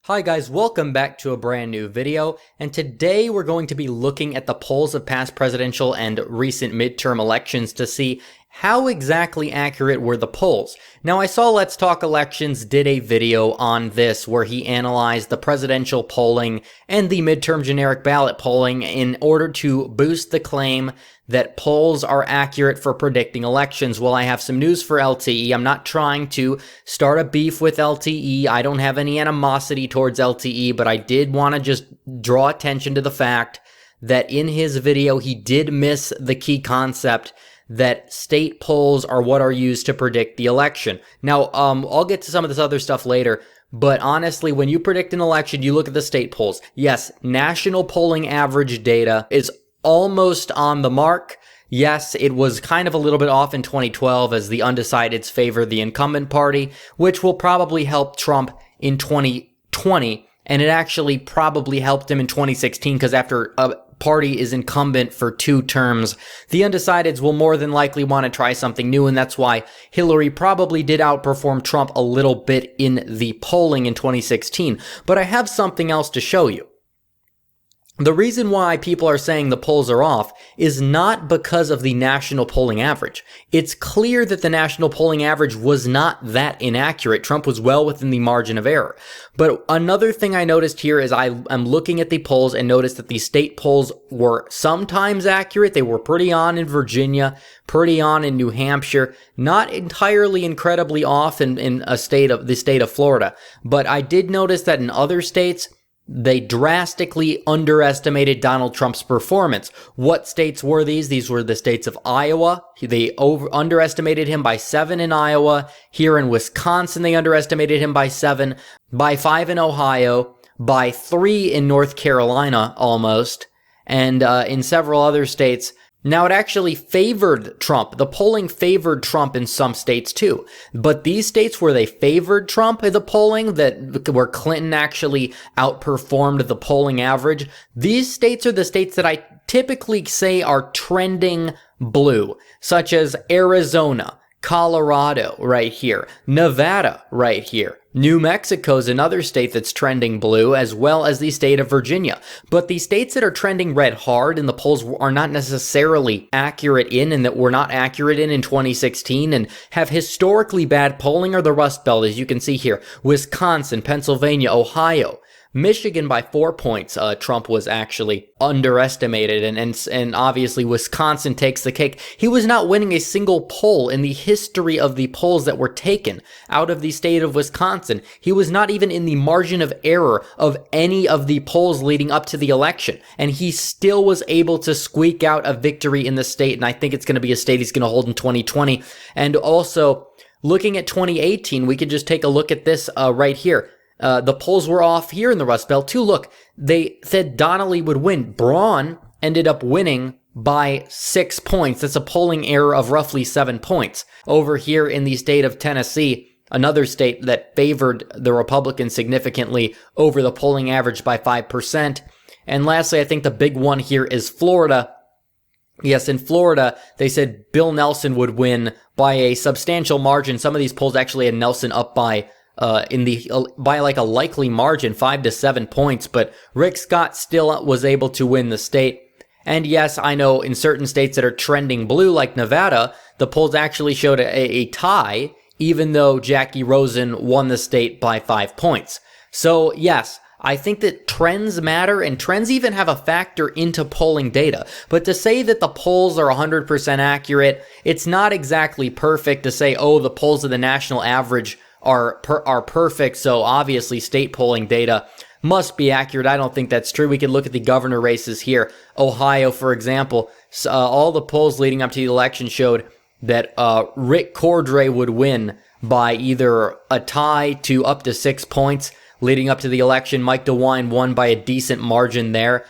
Hi guys, welcome back to a brand new video, and today we're going to be looking at the polls of past presidential and recent midterm elections to see how exactly accurate were the polls. Now, I saw Let's Talk Elections did a video on this where he analyzed the presidential polling and the midterm generic ballot polling in order to boost the claim that polls are accurate for predicting elections. Well, I have some news for LTE. I'm not trying to start a beef with LTE. I don't have any animosity towards LTE, but I did want to just draw attention to the fact that in his video, he did miss the key concept that state polls are what are used to predict the election. Now, I'll get to some of this other stuff later, but honestly, when you predict an election, you look at the state polls. Yes, national polling average data is almost on the mark. Yes, it was kind of a little bit off in 2012 as the undecideds favor the incumbent party, which will probably help Trump in 2020. And it actually probably helped him in 2016 because after a party is incumbent for 2 terms, the undecideds will more than likely want to try something new. And that's why Hillary probably did outperform Trump a little bit in the polling in 2016. But I have something else to show you. The reason why people are saying the polls are off is not because of the national polling average. It's clear that the national polling average was not that inaccurate. Trump was well within the margin of error. But another thing I noticed here is I'm looking at the polls and noticed that the state polls were sometimes accurate. They were pretty on in Virginia, pretty on in New Hampshire, not entirely incredibly off in the state of Florida. But I did notice that in other states, they drastically underestimated Donald Trump's performance. What states were these? These were the states of Iowa. They underestimated him by 7 in Iowa. Here in Wisconsin, they underestimated him by 7, by 5 in Ohio, by 3 in North Carolina almost, and in several other states. Now, it actually favored Trump. The polling favored Trump in some states too. But these states where they favored Trump in the polling, where Clinton actually outperformed the polling average, these states are the states that I typically say are trending blue, such as Arizona, Colorado right here, Nevada right here. New Mexico is another state that's trending blue, as well as the state of Virginia. But the states that are trending red hard and the polls are not necessarily accurate in, and that were not accurate in 2016 and have historically bad polling, are the Rust Belt, as you can see here. Wisconsin, Pennsylvania, Ohio. Michigan by 4 points, Trump was actually underestimated, and obviously Wisconsin takes the cake. He was not winning a single poll in the history of the polls that were taken out of the state of Wisconsin. He was not even in the margin of error of any of the polls leading up to the election, and he still was able to squeak out a victory in the state, and I think it's going to be a state he's going to hold in 2020. And also, looking at 2018, we could just take a look at this right here. The polls were off here in the Rust Belt too. Look, they said Donnelly would win. Braun ended up winning by 6 points. That's a polling error of roughly 7 points. Over here in the state of Tennessee, another state that favored the Republicans significantly over the polling average by 5%. And lastly, I think the big one here is Florida. Yes, in Florida, they said Bill Nelson would win by a substantial margin. Some of these polls actually had Nelson up by like a likely margin, 5 to 7 points, but Rick Scott still was able to win the state. And yes, I know in certain states that are trending blue, like Nevada, the polls actually showed a tie, even though Jackie Rosen won the state by 5 points. So yes, I think that trends matter, and trends even have a factor into polling data. But to say that the polls are 100% accurate, it's not exactly perfect to say, oh, the polls of the national average are perfect, so obviously state polling data must be accurate. I don't think that's true. We can look at the governor races here. Ohio, for example, all the polls leading up to the election showed that Rick Cordray would win by either a tie to up to 6 points leading up to the election. Mike DeWine won by a decent margin there.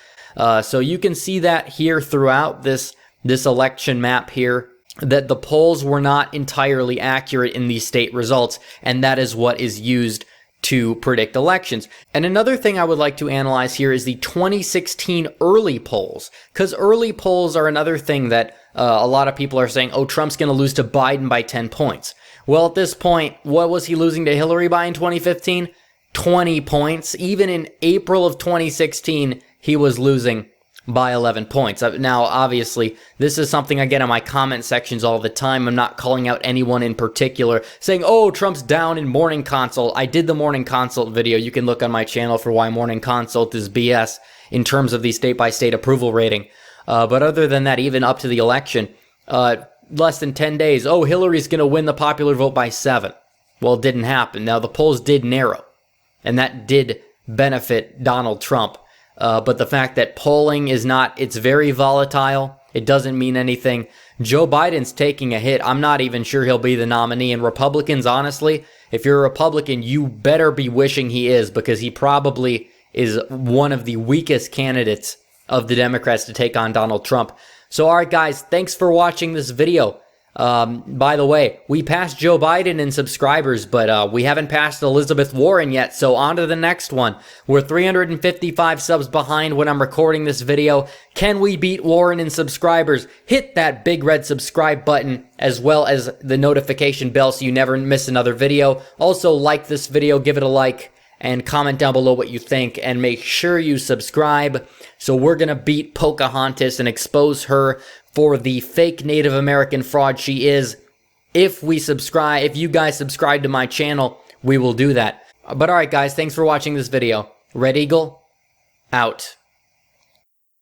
So you can see that here throughout this election map here, that the polls were not entirely accurate in these state results, and that is what is used to predict elections. And another thing I would like to analyze here is the 2016 early polls, because early polls are another thing that a lot of people are saying, oh, Trump's going to lose to Biden by 10 points. Well, at this point, what was he losing to Hillary by in 2015? 20 points. Even in April of 2016, he was losing by 11 points. Now, obviously, this is something I get in my comment sections all the time. I'm not calling out anyone in particular, saying, oh, Trump's down in Morning Consult. I did the Morning Consult video. You can look on my channel for why Morning Consult is BS in terms of the state-by-state approval rating. But other than that, even up to the election, less than 10 days, oh, Hillary's going to win the popular vote by 7. Well, it didn't happen. Now, the polls did narrow, and that did benefit Donald Trump. But the fact that polling is not, it's very volatile. It doesn't mean anything. Joe Biden's taking a hit. I'm not even sure he'll be the nominee. And Republicans, honestly, if you're a Republican, you better be wishing he is, because he probably is one of the weakest candidates of the Democrats to take on Donald Trump. So, all right, guys, thanks for watching this video. By the way, we passed Joe Biden in subscribers, but we haven't passed Elizabeth Warren yet, so on to the next one. We're 355 subs behind when I'm recording this video. Can we beat Warren in subscribers? Hit that big red subscribe button, as well as the notification bell so you never miss another video. Also, like this video, give it a like, and comment down below what you think, and make sure you subscribe. So we're gonna beat Pocahontas and expose her for the fake Native American fraud she is. If you guys subscribe to my channel, we will do that. But alright guys, thanks for watching this video. Red Eagle, out.